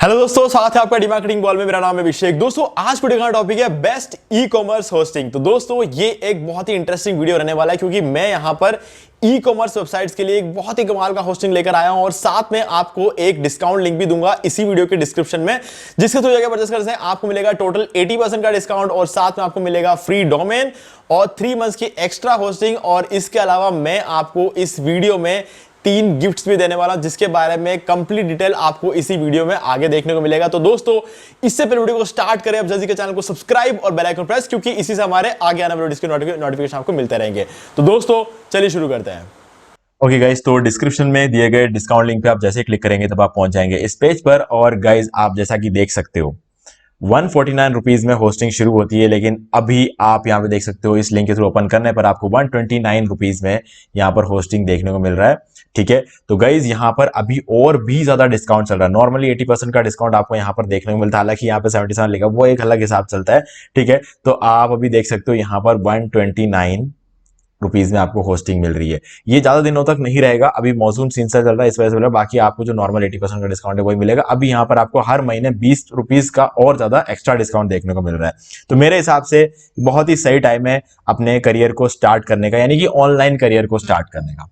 Hello दोस्तों, साथ है आपका डीमार्केटिंग बॉल में। मेरा नाम है अभिषेक। दोस्तों आज वीडियो का टॉपिक है बेस्ट ई कॉमर्स होस्टिंग। तो दोस्तों ये एक बहुत ही इंटरेस्टिंग वीडियो रहने वाला है, क्योंकि मैं यहां पर ई कॉमर्स वेबसाइट्स के लिए एक बहुत ही कमाल का होस्टिंग लेकर आया हूं और साथ में आपको एक डिस्काउंट लिंक भी दूंगा इसी वीडियो के डिस्क्रिप्शन में, जिसके थ्रू जाकर परचेस करने से आपको मिलेगा टोटल 80% का डिस्काउंट और साथ में आपको मिलेगा फ्री डोमेन और 3 मंथ्स की एक्स्ट्रा होस्टिंग। और इसके अलावा मैं आपको इस वीडियो में 3 गिफ्ट्स भी देने वाला हूं, जिसके बारे में कंप्लीट डिटेल आपको इसी वीडियो में आगे देखने को मिलेगा। तो दोस्तों इससे पहले वीडियो को स्टार्ट करें, अब जल्दी के चैनल को सब्सक्राइब और बेल आइकन प्रेस, क्योंकि इसी से हमारे आगे आने वाले वीडियोस के नोटिफिकेशन आपको मिलते रहेंगे। तो दोस्तों चलिए शुरू करते हैं। ओके गाइज, तो डिस्क्रिप्शन में दिए गए डिस्काउंट लिंक पे आप जैसे क्लिक करेंगे तब आप पहुंच जाएंगे इस पेज पर। और गाइज आप जैसा कि देख सकते हो 149 रुपीज में होस्टिंग शुरू होती है, लेकिन अभी आप यहाँ पे देख सकते हो इस लिंक के थ्रू ओपन करने पर आपको 129 रुपीज में यहाँ पर होस्टिंग देखने को मिल रहा है। ठीक है, तो गाइज यहाँ पर अभी और भी ज्यादा डिस्काउंट चल रहा है। नॉर्मली 80% का डिस्काउंट आपको यहाँ पर देखने को मिलता है, हालांकि यहाँ पे 77 लिखा वो एक अलग हिसाब चलता है। ठीक है, तो आप अभी देख सकते हो यहाँ पर 129 रुपीज में आपको होस्टिंग मिल रही है। ये ज्यादा दिनों तक नहीं रहेगा, अभी मॉनसून सीजन चल रहा है इस वजह से मिल रहा है। बाकी आपको जो नॉर्मल 80% का डिस्काउंट है वही मिलेगा। अभी यहाँ पर आपको हर महीने 20 रुपीज का और ज्यादा एक्स्ट्रा डिस्काउंट देखने को मिल रहा है। तो मेरे हिसाब से बहुत ही सही टाइम है अपने करियर को स्टार्ट करने का, यानी कि ऑनलाइन करियर को स्टार्ट करने का।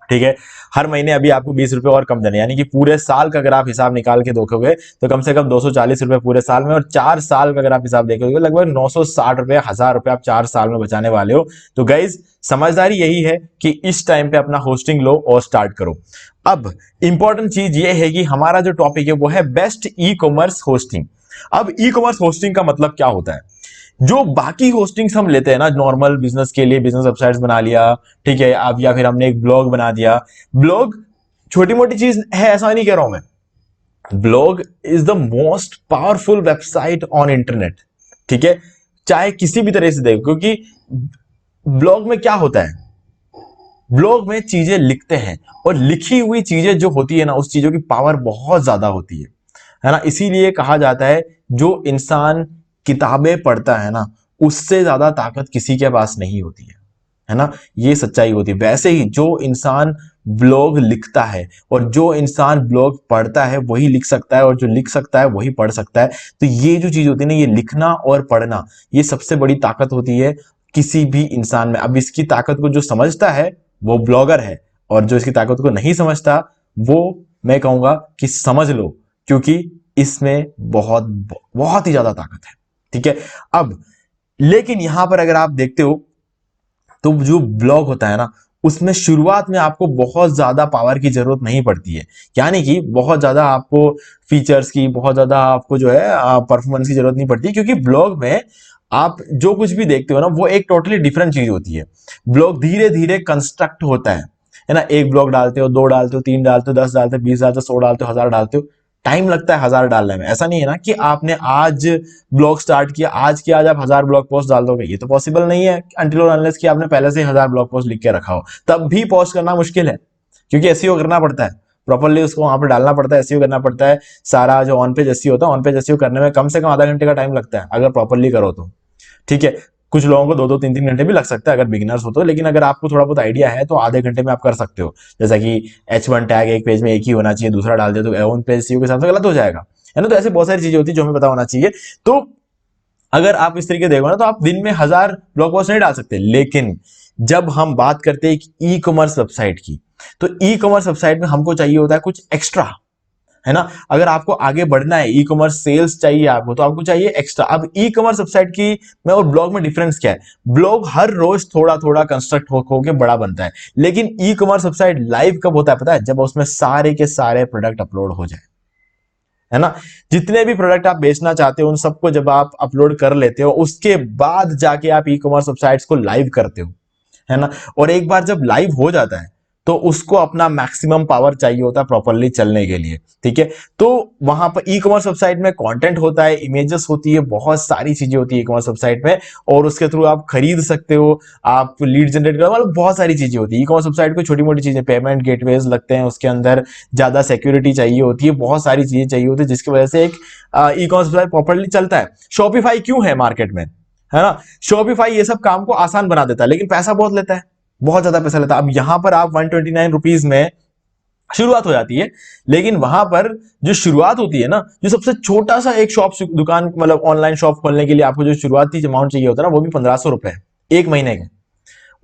ठीक है, हर महीने अभी आपको 20 रुपए और कम देने, यानी कि पूरे साल का अगर आप हिसाब निकाल के देखोगे तो कम से कम 240 रुपए पूरे साल में, और 4 साल का अगर आप हिसाब देखोगे लगभग 960 रुपए, 1000 रुपए आप 4 साल में बचाने वाले हो। तो गाइज समझदारी यही है कि इस टाइम पे अपना होस्टिंग लो और स्टार्ट करो। अब इंपॉर्टेंट चीज ये है कि हमारा जो टॉपिक है वो है बेस्ट ई कॉमर्स होस्टिंग। अब ई कॉमर्स होस्टिंग का मतलब क्या होता है? जो बाकी होस्टिंग्स हम लेते हैं ना नॉर्मल बिजनेस के लिए, बिजनेस वेबसाइट्स बना लिया, ठीक है, अब या फिर हमने एक ब्लॉग बना दिया। ब्लॉग छोटी मोटी चीज है ऐसा नहीं कह रहा हूं मैं। Blog is the most powerful website on internet. ठीक है, चाहे किसी भी तरह से देखो, क्योंकि ब्लॉग में क्या होता है, ब्लॉग में चीजें लिखते हैं और लिखी हुई चीजें जो होती है ना, उस चीजों की पावर बहुत ज्यादा होती है ना। इसीलिए कहा जाता है जो इंसान किताबें पढ़ता है ना, उससे ज्यादा ताकत किसी के पास नहीं होती है ना। ये सच्चाई होती है। वैसे ही जो इंसान ब्लॉग लिखता है और जो इंसान ब्लॉग पढ़ता है वही लिख सकता है, और जो लिख सकता है वही पढ़ सकता है। तो ये जो चीज होती है ना, ये लिखना और पढ़ना, ये सबसे बड़ी ताकत होती है किसी भी इंसान में। अब इसकी ताकत को जो समझता है वो ब्लॉगर है, और जो इसकी ताकत को नहीं समझता वो मैं कहूंगा कि समझ लो, क्योंकि इसमें बहुत बहुत ही ज्यादा ताकत है। ठीक है, अब लेकिन यहां पर अगर आप देखते हो तो जो ब्लॉग होता है ना, उसमें शुरुआत में आपको बहुत ज्यादा पावर की जरूरत नहीं पड़ती है, यानी कि बहुत ज्यादा आपको फीचर्स की, बहुत ज्यादा आपको जो है परफॉर्मेंस की जरूरत नहीं पड़ती, क्योंकि ब्लॉग में आप जो कुछ भी देखते हो ना वो एक टोटली डिफरेंट चीज होती है। ब्लॉग धीरे धीरे कंस्ट्रक्ट होता है ना। एक ब्लॉग डालते हो, 2 डालते हो, 3 डालते हो, 10 डालते हो, 20 डालते हो, 100 डालते हो, 1000 डालते हो, टाइम लगता है 1000 डालने में। ऐसा नहीं है ना कि आपने आज ब्लॉग स्टार्ट किया, आज की आज आप 1000 ब्लॉग पोस्ट डाल दोगे, ये तो पॉसिबल नहीं है अनटिल और अनलेस कि आपने पहले से 1000 ब्लॉग पोस्ट लिख के रखा हो। तब भी पोस्ट करना मुश्किल है, क्योंकि एसईओ करना पड़ता है, प्रॉपर्ली उसको वहां पर डालना पड़ता है, एसईओ करना पड़ता है। सारा जो ऑन पेज एसईओ होता है, ऑन पेज एसईओ करने में कम से कम आधा घंटे का टाइम लगता है अगर प्रॉपर्ली करो तो। ठीक है, कुछ लोगों को 2-2, 3-3 घंटे भी लग सकता है अगर बिगिनर्स हो तो, लेकिन अगर आपको थोड़ा बहुत आइडिया है तो आधे घंटे में आप कर सकते हो। जैसा कि H1 टैग एक पेज में एक ही होना चाहिए, दूसरा डाल दे तो ऑन पेज एसईओ के साथ गलत हो जाएगा, है ना। तो ऐसे बहुत सारी चीजें होती है जो हमें पता होना चाहिए। तो अगर आप इस तरीके देखो ना, तो आप दिन में 1000 ब्लॉग पोस्ट नहीं डाल सकते। लेकिन जब हम बात करते हैं ई कॉमर्स वेबसाइट की, तो ई कॉमर्स वेबसाइट में हमको चाहिए होता है कुछ एक्स्ट्रा, है ना। अगर आपको आगे बढ़ना है, ई कॉमर्स सेल्स चाहिए आपको, तो आपको चाहिए एक्स्ट्रा। अब ई कॉमर्स वेबसाइट की में और ब्लॉग में डिफरेंस क्या है? ब्लॉग हर रोज थोड़ा थोड़ा कंस्ट्रक्ट होके बड़ा बनता है, लेकिन ई कॉमर्स वेबसाइट लाइव कब होता है पता है? जब उसमें सारे के सारे प्रोडक्ट अपलोड हो जाए, है ना। जितने भी प्रोडक्ट आप बेचना चाहते हो उन सबको जब आप अपलोड कर लेते हो, उसके बाद जाके आप ई कॉमर्स वेबसाइट्स को लाइव करते हो, है ना। और एक बार जब लाइव हो जाता है तो उसको अपना मैक्सिमम पावर चाहिए होता है प्रॉपर्ली चलने के लिए। ठीक है, तो वहां पर ई कॉमर्स वेबसाइट में कंटेंट होता है, इमेजेस होती है, बहुत सारी चीजें होती है ई कॉमर्स वेबसाइट में, और उसके थ्रू आप खरीद सकते हो, आप लीड जनरेट कर, मतलब बहुत सारी चीजें होती है ई कॉमर्स वेबसाइट को। छोटी मोटी चीजें, पेमेंट गेटवेज लगते हैं उसके अंदर, ज्यादा सिक्योरिटी चाहिए होती है, बहुत सारी चीजें चाहिए होती है, जिसकी वजह से एक ई कॉमर्स वेबसाइट प्रॉपर्ली चलता है। शॉपिफाई क्यों है मार्केट में, है ना। शॉपिफाई ये सब काम को आसान बना देता है, लेकिन पैसा बहुत लेता है, बहुत ज्यादा पैसा लेता है। अब यहां पर आप 129 रुपीज में शुरुआत हो जाती है। लेकिन वहां पर जो शुरुआत होती है ना, जो सबसे छोटा सा एक शॉप दुकान मतलब ऑनलाइन शॉप खोलने के लिए आपको जो शुरुआती अमाउंट चाहिए होता है ना, वो भी 1500 रुपए एक महीने के।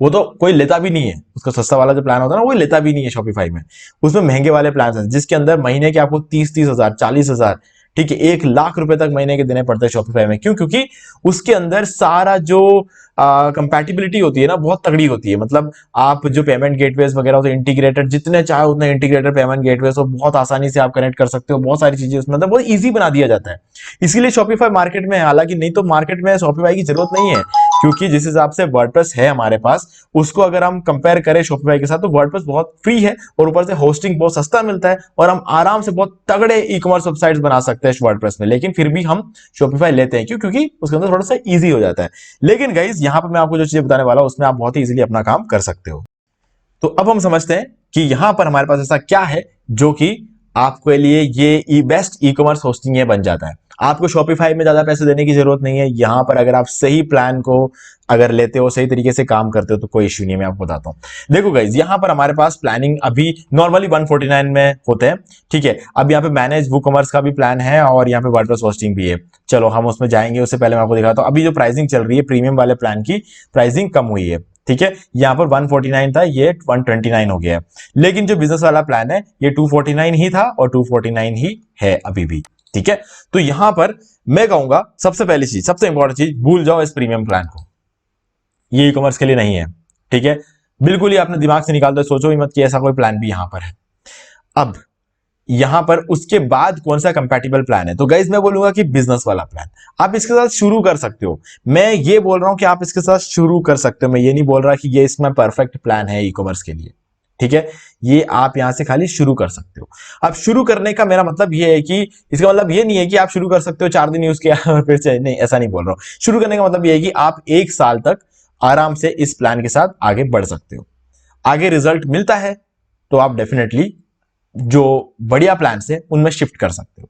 वो तो कोई लेता भी नहीं है, उसका सस्ता वाला जो प्लान होता है ना वो लेता भी नहीं है शॉपिफाई में। उसमें महंगे वाले प्लान हैं जिसके अंदर महीने के आपको 30-30 हजार 40 हजार, ठीक है, 1 लाख रुपए तक महीने के देने पड़ते हैं शॉपिफाई में। क्यों? क्योंकि उसके अंदर सारा जो कंपैटिबिलिटी होती है ना बहुत तगड़ी होती है। मतलब आप जो पेमेंट गेटवेज वगैरह होते हैं इंटीग्रेटेड, जितने चाहे उतने इंटीग्रेटेड पेमेंट गेटवेज हो, बहुत आसानी से आप कनेक्ट कर सकते हो। बहुत सारी चीजें उसमें मतलब बहुत ईजी बना दिया जाता है। इसीलिए शॉपिफाई मार्केट में है। हालांकि नहीं तो मार्केट में शॉपिफाई की जरूरत नहीं है, क्योंकि जिस हिसाब से वर्डप्रेस है हमारे पास, उसको अगर हम कंपेयर करें शॉपिफाई के साथ, तो वर्डप्रेस बहुत फ्री है और ऊपर से होस्टिंग बहुत सस्ता मिलता है और हम आराम से बहुत तगड़े ई कॉमर्स वेबसाइट्स बना सकते हैं वर्डप्रेस में। लेकिन फिर भी हम शॉपिफाई लेते हैं। क्यों? क्योंकि उसके अंदर थोड़ा सा इजी हो जाता है। लेकिन गाइस यहां पर मैं आपको जो चीजें बताने वाला हूं उसमें आप बहुत ही इजीली अपना काम कर सकते हो। तो अब हम समझते हैं कि यहां पर हमारे पास ऐसा क्या है जो कि आपके लिए ये बेस्ट ई कॉमर्स होस्टिंग ये बन जाता है। आपको शॉपिफाई में ज्यादा पैसे देने की जरूरत नहीं है। यहां पर अगर आप सही प्लान को अगर लेते हो, सही तरीके से काम करते हो, तो कोई इश्यू नहीं है। मैं आपको बताता हूं। देखो गाइज, यहां पर हमारे पास प्लानिंग अभी नॉर्मली 149 में होते हैं, ठीक है। अब यहाँ पे मैनेज वू कॉमर्स का भी प्लान है और यहाँ पे वर्डप्रेस होस्टिंग भी है। चलो हम उसमें जाएंगे, उससे पहले मैं आपको दिखाता हूं अभी जो प्राइसिंग चल रही है। प्रीमियम वाले प्लान की प्राइसिंग कम हुई है, ठीक है। यहां पर 149 था, ये 129 हो गया है। लेकिन जो बिजनेस वाला प्लान है ये 249 ही था और 249 ही है अभी भी, ठीक है। तो यहां पर मैं कहूंगा सबसे पहली चीज, सबसे इंपॉर्टेंट चीज, भूल जाओ इस प्रीमियम प्लान को। ये ई कॉमर्स के लिए नहीं है, ठीक है। बिल्कुल ही अपने दिमाग से निकाल दो, सोचो ही मत कि ऐसा कोई प्लान भी यहां पर है। अब यहां पर उसके बाद कौन सा कंपैटिबल प्लान है? तो गाइज मैं बोलूंगा कि बिजनेस वाला प्लान आप इसके साथ शुरू कर सकते हो। मैं ये बोल रहा हूं कि आप इसके साथ शुरू कर सकते हो। मैं ये नहीं बोल रहा कि ये इसमें परफेक्ट प्लान है ई कॉमर्स के लिए, ठीक है। ये आप यहां से खाली शुरू कर सकते हो। अब शुरू करने का मेरा मतलब ये है कि इसका मतलब ये नहीं है कि आप शुरू कर सकते हो 4 दिन यूज किया और फिर से नहीं, ऐसा नहीं बोल रहा हूं। शुरू करने का मतलब ये है कि आप 1 साल तक आराम से इस प्लान के साथ आगे बढ़ सकते हो। आगे रिजल्ट मिलता है तो आप डेफिनेटली जो बढ़िया प्लान है उनमें शिफ्ट कर सकते हो,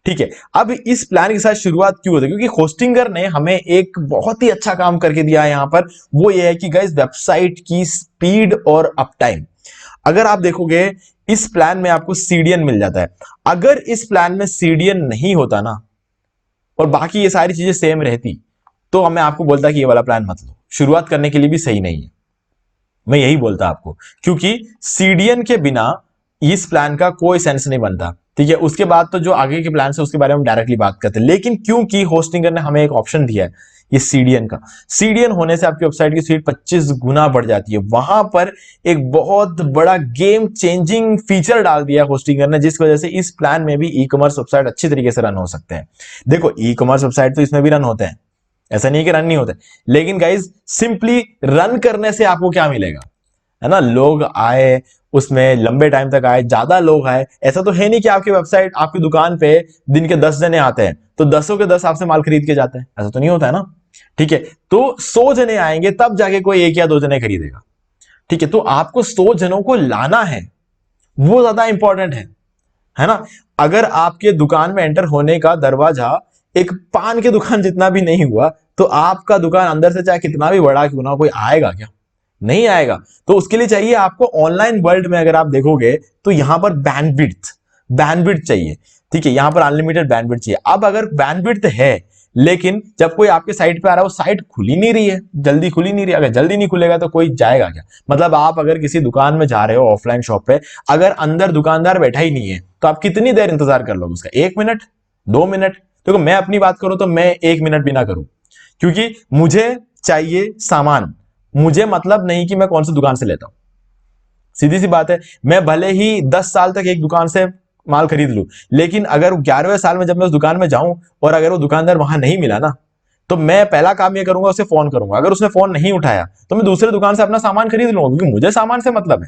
ठीक है। अब इस प्लान के साथ शुरुआत क्यों होती है? क्योंकि होस्टिंगर ने हमें एक बहुत ही अच्छा काम करके दिया है यहां पर। वो ये है कि गाइस वेबसाइट की स्पीड और अप टाइम, अगर आप देखोगे इस प्लान में आपको सीडीएन मिल जाता है। अगर इस प्लान में सीडीएन नहीं होता ना और बाकी ये सारी चीजें सेम रहती, तो मैं आपको बोलता कि ये वाला प्लान मत लो, शुरुआत करने के लिए भी सही नहीं है। मैं यही बोलता आपको, क्योंकि सीडीएन के बिना इस प्लान का कोई सेंस नहीं बनता, ठीक है। उसके बाद तो जो आगे के प्लान है उसके बारे में डायरेक्टली बात करते हैं। लेकिन क्योंकि होस्टिंगर ने हमें एक ऑप्शन दिया है ये सीडीएन का, सीडीएन होने से आपकी वेबसाइट की स्पीड 25 गुना बढ़ जाती है। वहां पर एक बहुत बड़ा गेम चेंजिंग फीचर डाल दिया होस्टिंगर ने, जिसकी वजह से इस प्लान में भी ई कॉमर्स वेबसाइट अच्छी तरीके से रन हो सकते हैं। देखो ई कॉमर्स वेबसाइट तो इसमें भी रन होते हैं, ऐसा नहीं कि रन नहीं होते। लेकिन गाइज सिंपली रन करने से आपको क्या मिलेगा, है ना? लोग आए, उसमें लंबे टाइम तक आए, ज्यादा लोग आए। ऐसा तो है नहीं कि आपकी वेबसाइट, आपकी दुकान पे दिन के 10 जने आते हैं तो 10 के 10 आपसे माल खरीद के जाते हैं, ऐसा तो नहीं होता है ना, ठीक है। तो 100 जने आएंगे तब जाके कोई 1 या 2 जने खरीदेगा, ठीक है। तो आपको 100 जनों को लाना है, वो ज्यादा इंपॉर्टेंट है ना। अगर आपके दुकान में एंटर होने का दरवाजा एक पान की दुकान जितना भी नहीं हुआ, तो आपका दुकान अंदर से चाहे कितना भी बड़ा क्यों ना, कोई आएगा क्या? नहीं आएगा। तो उसके लिए चाहिए आपको ऑनलाइन वर्ल्ड में अगर आप देखोगे तो यहां पर बैंडविड्थ चाहिए, ठीक है। यहां पर अनलिमिटेड बैंडविड्थ चाहिए। अब अगर बैंडविड्थ है लेकिन जब कोई आपके साइट पे आ रहा है वो साइट खुल ही नहीं रही है, जल्दी खुल ही नहीं रही। अगर जल्दी नहीं खुलेगा तो कोई जाएगा क्या? मतलब आप अगर किसी दुकान में जा रहे हो ऑफलाइन शॉप पे, अगर अंदर दुकानदार बैठा ही नहीं है तो आप कितनी देर इंतजार कर लोगे उसका? 1 मिनट, 2 मिनट? देखो मैं अपनी बात करूं तो मैं 1 मिनट भी ना करूं, क्योंकि मुझे चाहिए सामान। मुझे मतलब नहीं कि मैं कौन सी दुकान से लेता हूं, सीधी सी बात है। मैं भले ही 10 साल तक एक दुकान से माल खरीद लूं, लेकिन अगर 11वें साल में जब मैं उस दुकान में जाऊं और अगर वो दुकानदार वहां नहीं मिला ना, तो मैं पहला काम ये करूंगा, उसे फोन करूंगा। अगर उसने फोन नहीं उठाया तो मैं दूसरे दुकान से अपना सामान खरीद लूंगा, क्योंकि मुझे सामान से मतलब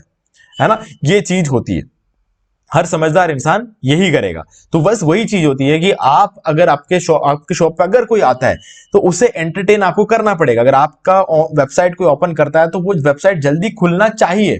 है ना। ये चीज होती है, हर समझदार इंसान यही करेगा। तो बस वही चीज होती है कि आप अगर आपके शॉप पे अगर कोई आता है तो उसे एंटरटेन आपको करना पड़ेगा। अगर आपका वेबसाइट कोई ओपन करता है तो वो वेबसाइट जल्दी खुलना चाहिए,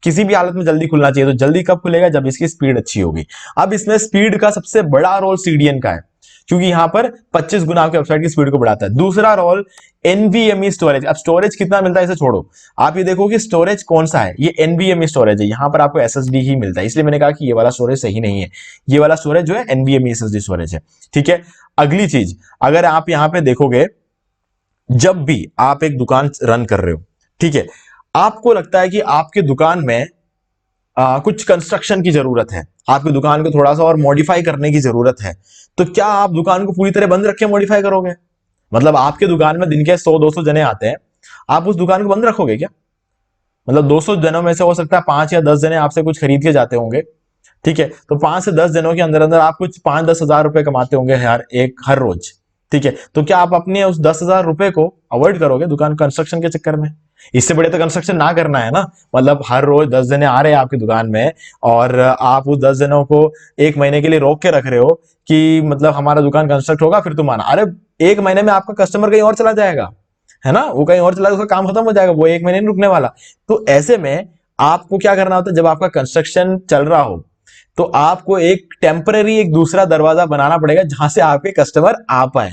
किसी भी हालत में जल्दी खुलना चाहिए। तो जल्दी कब खुलेगा? जब इसकी स्पीड अच्छी होगी। अब इसमें स्पीड का सबसे बड़ा रोल सीडीएन का है, क्योंकि यहां पर 25 गुना आपके वेबसाइट की स्पीड को बढ़ाता है। दूसरा रोल एनवीएमई स्टोरेज। अब स्टोरेज कितना मिलता है इसे छोड़ो, आप ये देखो कि स्टोरेज कौन सा है, ये एनवीएमई स्टोरेज है। यहां पर आपको एसएसडी ही मिलता है, इसलिए मैंने कहा कि ये वाला स्टोरेज सही नहीं है। ये वाला स्टोरेज जो है एनवीएमई एसएसडी स्टोरेज है। ठीक है, अगली चीज, अगर आप यहां पे देखोगे, जब भी आप एक दुकान रन कर रहे हो, ठीक है, आपको लगता है कि आपके दुकान में कुछ कंस्ट्रक्शन की जरूरत है, आपकी दुकान को थोड़ा सा और मॉडिफाई करने की जरूरत है, तो क्या आप दुकान को पूरी तरह बंद रख के मॉडिफाई करोगे? मतलब आपके दुकान में दिन के 100-200 जने आते हैं, आप उस दुकान को बंद रखोगे क्या? मतलब 200 जनों में से हो सकता है 5 या 10 जने आपसे कुछ खरीद के जाते होंगे। ठीक है, तो 5 से 10 जनों के अंदर अंदर आप कुछ 5-10 हजार रुपए कमाते होंगे हर रोज। ठीक है, तो क्या आप अपने उस 10,000 रुपए को अवॉइड करोगे दुकान कंस्ट्रक्शन के चक्कर में? इससे बड़े तो कंस्ट्रक्शन ना करना है ना। मतलब हर रोज 10 जने आ रहे हैं आपकी दुकान में और आप उस 10 जनों को एक महीने के लिए रोक के रख रहे हो कि मतलब हमारा दुकान कंस्ट्रक्ट होगा फिर तुम आना। अरे एक महीने में आपका कस्टमर कहीं और चला जाएगा, है ना, वो कहीं और चला जाएगा, उसका काम खत्म हो जाएगा, वो एक महीने नहीं रुकने वाला। तो ऐसे में आपको क्या करना होता है, जब आपका कंस्ट्रक्शन चल रहा हो तो आपको एक टेम्पररी एक दूसरा दरवाजा बनाना पड़ेगा जहां से आपके कस्टमर आ पाए,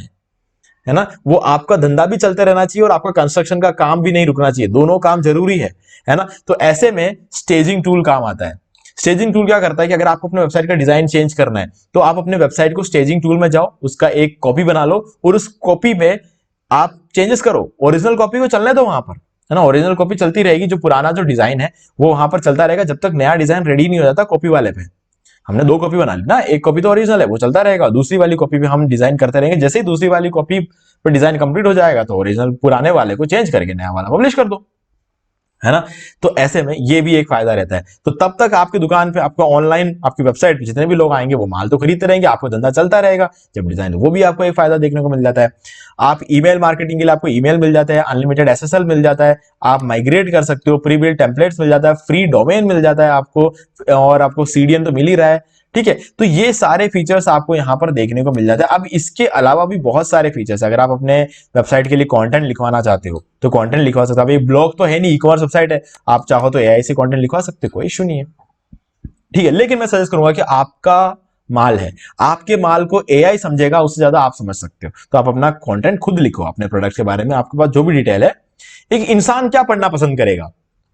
है ना। वो आपका धंधा भी चलते रहना चाहिए और आपका कंस्ट्रक्शन का काम भी नहीं रुकना चाहिए, दोनों काम जरूरी है ना। तो ऐसे में स्टेजिंग टूल काम आता है। स्टेजिंग टूल क्या करता है कि अगर आपको अपने वेबसाइट का डिजाइन चेंज करना है तो आप अपने वेबसाइट को स्टेजिंग टूल में जाओ, उसका एक कॉपी बना लो और उस कॉपी में आप चेंजेस करो। ओरिजिनल कॉपी को चलने दो वहां पर, है ना, ओरिजिनल कॉपी चलती रहेगी, जो पुराना जो डिजाइन है वो वहां पर चलता रहेगा जब तक नया डिजाइन रेडी नहीं हो जाता कॉपी वाले पे। हमने 2 कॉपी बना ली ना, एक कॉपी तो ओरिजिनल है वो चलता रहेगा, दूसरी वाली कॉपी पे हम डिजाइन करते रहेंगे। जैसे ही दूसरी वाली कॉपी पे डिजाइन कंप्लीट हो जाएगा तो ओरिजिनल पुराने वाले को चेंज करके नया वाला पब्लिश कर दो, है ना। तो ऐसे में ये भी एक फायदा रहता है। तो तब तक आपकी दुकान पे आपका ऑनलाइन आपकी वेबसाइट पे जितने भी लोग आएंगे वो माल तो खरीदते रहेंगे, आपको धंधा चलता रहेगा। जब डिजाइन वो भी आपको एक फायदा देखने को मिल जाता है। आप ईमेल मार्केटिंग के लिए आपको ईमेल मिल जाता है, अनलिमिटेड एसएसएल मिल जाता है, आप माइग्रेट कर सकते हो, प्री बिल्ड टेम्पलेट्स मिल जाता है, फ्री डोमेन मिल जाता है आपको, और आपको सीडीएन तो मिल ही रहा है। ठीक है, तो ये सारे फीचर्स आपको यहां पर देखने को मिल जाते हैं। अब इसके अलावा भी बहुत सारे फीचर्स, अगर आप अपने वेबसाइट के लिए कंटेंट लिखवाना चाहते हो तो कंटेंट लिखवा सकते हो। अब ये ब्लॉग तो है नहीं, ई कॉमर्स वेबसाइट है, आप चाहो तो एआई से कंटेंट लिखवा सकते हो, कोई इशू नहीं है। ठीक है, लेकिन मैं सजेस्ट करूंगा कि आपका माल है, आपके माल को एआई समझेगा उससे ज्यादा आप समझ सकते हो, तो आप अपना कंटेंट खुद लिखो अपने प्रोडक्ट के बारे में। आपके पास जो भी डिटेल है, एक इंसान क्या पढ़ना पसंद करेगा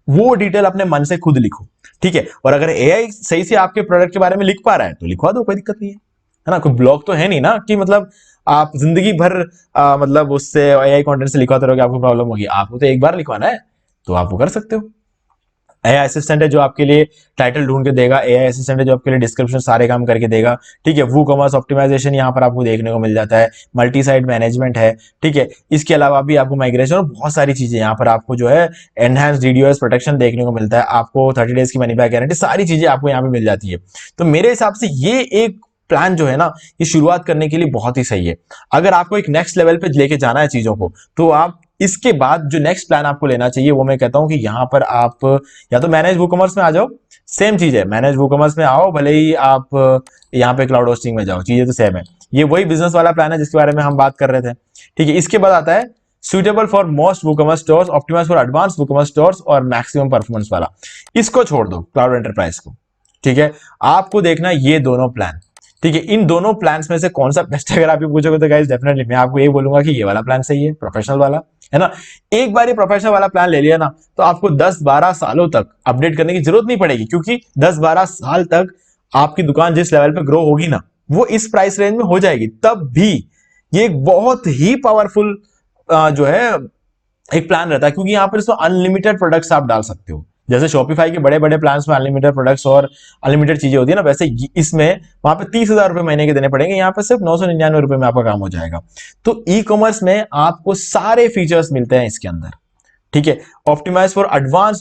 वो डिटेल अपने मन से खुद लिखो। ठीक है, और अगर एआई सही से आपके प्रोडक्ट के बारे में लिख पा रहा है तो लिखवा दो, कोई दिक्कत नहीं है ना। कोई ब्लॉग तो है नहीं ना कि मतलब आप जिंदगी भर मतलब उससे एआई कंटेंट से लिखवाते रहोगे, आपको प्रॉब्लम होगी। आपको तो एक बार लिखवाना है तो आप वो कर सकते हो। एआई असिस्टेंट है जो आपके लिए टाइटल ढूंढ के देगा, एआई असिस्टेंट है जो आपके लिए डिस्क्रिप्शन सारे काम करके देगा। ठीक है, वो कॉमर्स ऑप्टिमाइजेशन यहाँ पर आपको देखने को मिल जाता है, मल्टी साइट मैनेजमेंट है। ठीक है, इसके अलावा भी आपको माइग्रेशन और बहुत सारी चीजें यहाँ पर आपको जो है एनहांस डीडीओएस प्रोटेक्शन देखने को मिलता है, आपको 30 डेज की मनी बैक गारंटी, सारी चीजें आपको यहाँ पे मिल जाती है। तो मेरे हिसाब से ये एक प्लान जो है ना, ये शुरुआत करने के लिए बहुत ही सही है। अगर आपको एक नेक्स्ट लेवल पे लेके जाना है चीजों को, तो आप इसके बाद जो नेक्स्ट प्लान आपको लेना चाहिए वो मैं कहता हूं कि यहां पर आप या तो मैनेज वूकॉमर्स में आ जाओ, सेम चीज है, मैनेज वूकॉमर्स में आओ, भले ही आप यहाँ पे क्लाउड होस्टिंग में जाओ, चीजें तो सेम है। ये वही बिजनेस वाला प्लान है जिसके बारे में हम बात कर रहे थे। ठीक है, इसके बाद आता है suitable for most WooCommerce stores, optimise for advance WooCommerce stores और मैक्सिमम परफॉर्मेंस वाला। इसको छोड़ दो, क्लाउड एंटरप्राइज को। ठीक है, आपको देखना ये दोनों प्लान। ठीक है, इन दोनों प्लान्स में से कौन सा बेस्ट है अगर आप ये पूछोगे तो गाइस डेफिनेटली मैं आपको ये बोलूंगा कि ये वाला प्लान सही है, प्रोफेशनल वाला, है ना। एक बार ये प्रोफेशनल वाला प्लान ले लिया ना तो आपको 10-12 सालों तक अपडेट करने की जरूरत नहीं पड़ेगी, क्योंकि 10-12 साल तक आपकी दुकान जिस लेवल पे ग्रो होगी ना वो इस प्राइस रेंज में हो जाएगी। तब भी ये एक बहुत ही पावरफुल जो है एक प्लान रहता है, क्योंकि यहां पर इसमें अनलिमिटेड प्रोडक्ट्स आप डाल सकते हो। जैसे शॉपिफाई के बड़े बड़े प्लान्स में अनलिमिटेड प्रोडक्ट्स और अनलिमिटेड चीजें होती है ना, वैसे इसमें वहां पे 30,000 रुपए महीने के देने पड़ेंगे, यहाँ पे सिर्फ 999 रुपए में आपका काम हो जाएगा। तो ई कॉमर्स में आपको सारे फीचर्स मिलते हैं इसके अंदर। ठीक है, optimise for advance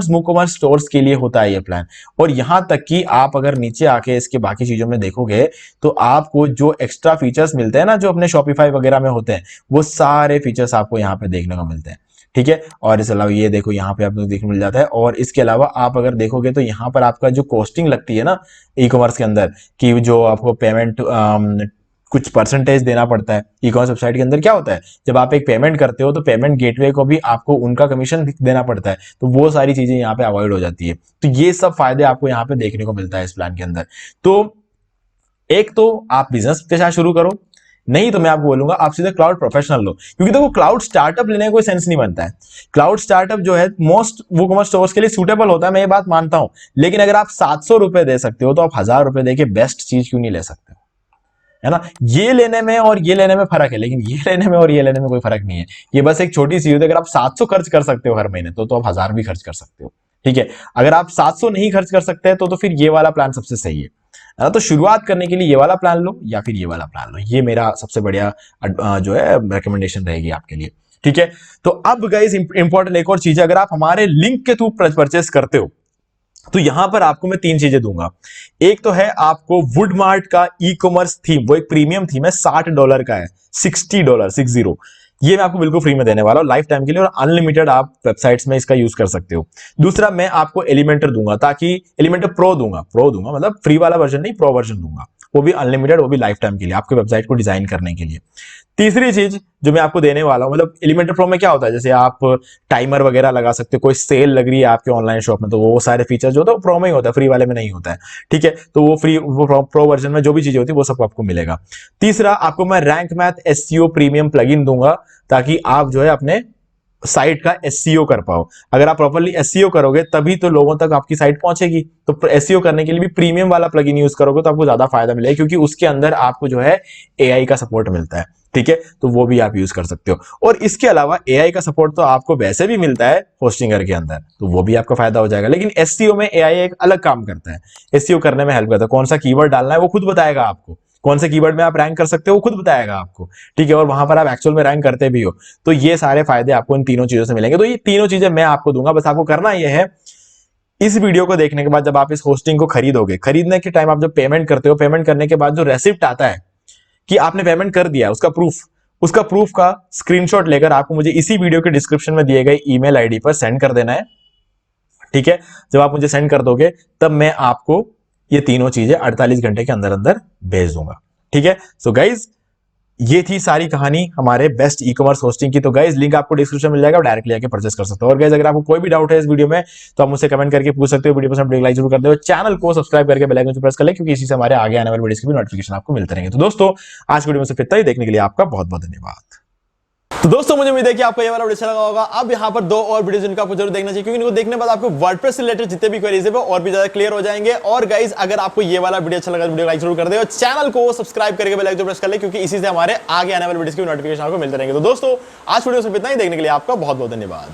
WooCommerce stores के लिए होता है ये प्लान। और यहां तक कि आप अगर नीचे आके इसके बाकी चीजों में देखोगे तो आपको जो एक्स्ट्रा फीचर्स मिलते हैं ना, जो अपने शॉपिफाई वगैरह में होते हैं, वो सारे फीचर्स आपको यहाँ पे देखने को मिलते हैं। ठीक है, और इसके अलावा ये देखो यहाँ पे आपको देखने मिल जाता है। और इसके अलावा आप अगर देखोगे तो यहाँ पर आपका जो कॉस्टिंग लगती है ना ई कॉमर्स के अंदर, कि जो आपको पेमेंट कुछ परसेंटेज देना पड़ता है। ई कॉमर्स वेबसाइट के अंदर क्या होता है, जब आप एक पेमेंट करते हो तो पेमेंट गेटवे को भी आपको उनका कमीशन देना पड़ता है, तो वो सारी चीजें यहाँ पे अवॉइड हो जाती है। तो ये सब फायदे आपको यहाँ पे देखने को मिलता है इस प्लान के अंदर। तो एक तो आप बिजनेस के साथ शुरू करो, नहीं तो मैं आपको बोलूंगा आप सीधे क्लाउड प्रोफेशनल लो, क्योंकि देखो क्लाउड स्टार्टअप लेने का कोई सेंस नहीं बनता है। क्लाउड स्टार्टअप जो है मोस्ट वो कॉमर्स स्टोर्स के लिए सूटेबल होता है, मैं ये बात मानता हूं, लेकिन अगर आप 700 रुपए दे सकते हो तो आप 1000 रुपए देके बेस्ट चीज क्यों नहीं ले सकते हो, है ना। ये लेने में और ये लेने में फर्क है, लेकिन ये लेने में और ये लेने में कोई फर्क नहीं है। ये बस एक छोटी सी होती है, अगर आप 700 खर्च कर सकते हो हर महीने तो आप 1000 भी खर्च कर सकते हो, ठीक है। अगर आप 700 नहीं खर्च कर सकते हैं तो फिर ये वाला प्लान सबसे सही है ना। तो शुरुआत करने के लिए ये वाला प्लान लो या फिर ये वाला प्लान लो, ये मेरा सबसे बढ़िया जो है रिकमेंडेशन रहेगी आपके लिए, ठीक है। तो अब गाइस इंपॉर्टेंट एक और चीज है, अगर आप हमारे लिंक के थ्रू परचेस करते हो तो यहां पर आपको मैं 3 चीजें दूंगा। एक तो है आपको वुडमार्ट का ई कॉमर्स थीम, वो एक प्रीमियम थीम है, $60 का है, $60 60। ये मैं आपको बिल्कुल फ्री में देने वाला हूं लाइफ टाइम के लिए, और अनलिमिटेड आप वेबसाइट्स में इसका यूज कर सकते हो। दूसरा मैं आपको एलिमेंटर दूंगा, ताकि एलिमेंटर प्रो दूंगा मतलब फ्री वाला वर्जन नहीं, प्रो वर्जन दूंगा, वो भी अनलिमिटेड, वो भी लाइफ टाइम के लिए आपके वेबसाइट को डिजाइन करने के लिए। तीसरी चीज जो मैं आपको देने वाला हूं, मतलब एलिमेंटर प्रो में क्या होता है, जैसे आप टाइमर वगैरह लगा सकते हो, कोई सेल लग रही है आपके ऑनलाइन शॉप में, तो वो सारे फीचर जो होता है प्रो में ही होता है, फ्री वाले में नहीं होता है, ठीक है। तो वो प्रो वर्जन में जो भी चीजें होती है वो सब आपको मिलेगा। तीसरा आपको मैं rank math SEO premium plugin दूंगा, ताकि आप जो है अपने साइट का एसईओ कर पाओ। अगर आप प्रॉपर्ली एसईओ करोगे तभी तो लोगों तक आपकी साइट पहुंचेगी। तो एसईओ करने के लिए भी प्रीमियम वाला प्लगइन यूज करोगे तो आपको ज्यादा फायदा मिलेगा, क्योंकि उसके अंदर आपको जो है एआई का सपोर्ट मिलता है, ठीक है। तो वो भी आप यूज कर सकते हो, और इसके अलावा एआई का सपोर्ट तो आपको वैसे भी मिलता है होस्टिंगर के अंदर, तो वो भी आपका फायदा हो जाएगा। लेकिन एसईओ में एआई एक अलग काम करता है, एसईओ करने में हेल्प करता है, कौन सा कीवर्ड डालना है वो खुद बताएगा आपको, कौन से कीवर्ड में आप रैंक कर सकते हो वो खुद बताएगा आपको, ठीक है। और वहां पर आप एक्चुअल में रैंक करते भी हो, तो ये सारे फायदे आपको इन तीनों चीजों से मिलेंगे। तो ये तीनों चीजें मैं आपको दूंगा, बस आपको करना ये है, इस वीडियो को देखने के बाद जब आप इस होस्टिंग को खरीदोगे, खरीदने के टाइम आप जब पेमेंट करते हो, पेमेंट करने के बाद जो रेसिप्ट आता है कि आपने पेमेंट कर दिया, उसका प्रूफ का स्क्रीनशॉट लेकर आपको मुझे इसी वीडियो के डिस्क्रिप्शन में दिए गए ईमेल आईडी पर सेंड कर देना है, ठीक है। जब आप मुझे सेंड कर दोगे तब मैं आपको ये तीनों चीजें 48 घंटे के अंदर अंदर भेज दूंगा, ठीक है। सो गाइज ये थी सारी कहानी हमारे बेस्ट ई कॉमर्स होस्टिंग की। तो गाइज लिंक आपको डिस्क्रिप्शन में मिल जाएगा, डायरेक्टली आके परचेस कर सकते हो। और गाइज अगर आपको कोई भी डाउट है इस वीडियो में तो आप मुझसे कमेंट करके पूछ सकते हो। वीडियो पसंद लाइक जरूर कर दो, चैनल को सब्सक्राइब करके बेल आइकन प्रेस कर ले, क्योंकि इसी से हमारे आगे आने वाले वीडियोस के भी नोटिफिकेशन आपको मिलते रहेंगे। तो दोस्तों आज वीडियो में सिर्फ इतना ही, देखने के लिए आपका बहुत बहुत धन्यवाद। तो दोस्तों मुझे उम्मीद है कि आपको ये वाला वीडियो अच्छा लगा होगा। अब यहाँ पर 2 और वीडियोस जिनको आपको जरूर देखना चाहिए, क्योंकि इनको देखने के बाद आपको वर्डप्रेस से रिलेटेड जितने भी क्वेरीज है वो और भी ज्यादा क्लियर हो जाएंगे। और गाइस अगर आपको ये वाला वीडियो अच्छा लगा तो वीडियो लाइक जरूर कर दे, और चैनल को सब्सक्राइब करके बेल आइकन प्रेस कर ले, क्योंकि इसी से हमारे आगे आने वाले वीडियोस की नोटिफिकेशन आपको मिलते रहेंगे। तो दोस्तों आज वीडियो सिर्फ इतना ही, देखने के लिए आपका बहुत बहुत धन्यवाद।